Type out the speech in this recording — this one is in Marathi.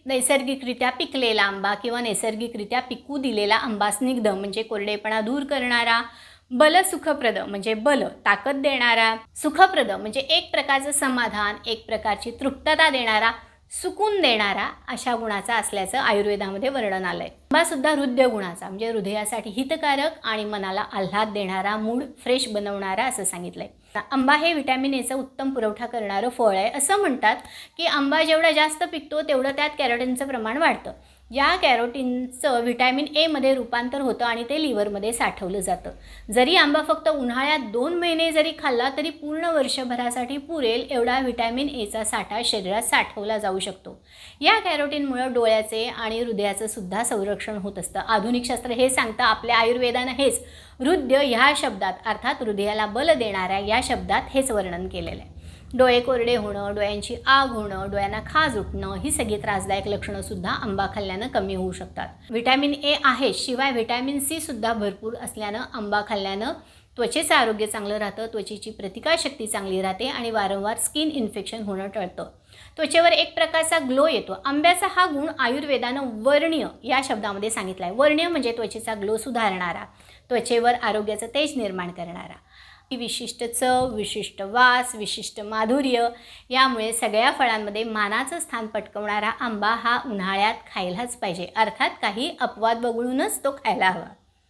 नैसर्गिकरित्या पिकलेला आंबा किंवा नैसर्गिकरित्या पिकू दिलेला आंबा स्निग्ध म्हणजे कोरडेपणा दूर करणारा, बलसुखप्रद म्हणजे बल ताकद देणारा, सुखप्रद म्हणजे एक प्रकारचं समाधान, एक प्रकारची तृप्तता देणारा, सुकून देणारा अशा गुणाचा असल्याचं आयुर्वेदामध्ये वर्णन आलंय। आंबा सुद्धा हृदय गुणाचा म्हणजे हृदयासाठी हितकारक आणि मनाला आल्हाद देणारा, मूड फ्रेश बनवणारा असं सांगितलंय। आंबा हे व्हिटॅमिन एचा उत्तम पुरवठा करणारं फळ आहे। असं म्हणतात की आंबा जेवढा जास्त पिकतो तेवढं त्यात कॅरोटीनचं प्रमाण वाढतं। या कॅरोटीनचं व्हिटॅमिन ए मध्ये रूपांतर होतं आणि ते लिव्हरमध्ये साठवलं जातं। जरी आंबा फक्त उन्हाळ्यात 2 महिने जरी खाल्ला तरी पूर्ण वर्षभरासाठी पुरेल एवढा व्हिटॅमिन एचा साठा शरीरात साठवला जाऊ शकतो। या कॅरोटीनमुळे डोळ्याचे आणि हृदयाचं सुद्धा संरक्षण होत असतं। आधुनिक शास्त्र हे सांगतं, आपल्या आयुर्वेदानं हेच हृदय ह्या शब्दात अर्थात हृदयाला बल देणाऱ्या या शब्दात हेच वर्णन केलेलं आहे। डोळे कोरडे होणं, डोळ्यांची आग होणं, डोळ्यांना खाज उठणं ही सगळी त्रासदायक लक्षणं सुद्धा आंबा खाल्ल्यानं कमी होऊ शकतात। व्हिटॅमिन ए आहे, शिवाय व्हिटॅमिन सी सुद्धा भरपूर असल्यानं आंबा खाल्ल्यानं त्वचेचं आरोग्य चांगलं राहतं, त्वचेची प्रतिकारशक्ती चांगली राहते आणि वारंवार स्किन इन्फेक्शन होणं टळतं। त्वचेवर एक प्रकारचा ग्लो येतो। आंब्याचा हा गुण आयुर्वेदानं वर्ण्य या शब्दामध्ये सांगितला आहे। वर्ण्य म्हणजे त्वचेचा ग्लो सुधारणारा, त्वचेवर आरोग्याचं तेज निर्माण करणारा। विशिष्ट चव, विशिष्ट वास, विशिष्ट माधुर्य यामुळे सगळ्या फळांमध्ये मानाचं स्थान पटकवणारा आंबा हा उन्हाळ्यात खायलाच पाहिजे। अर्थात काही अपवाद वगळूनच तो खायला हवा।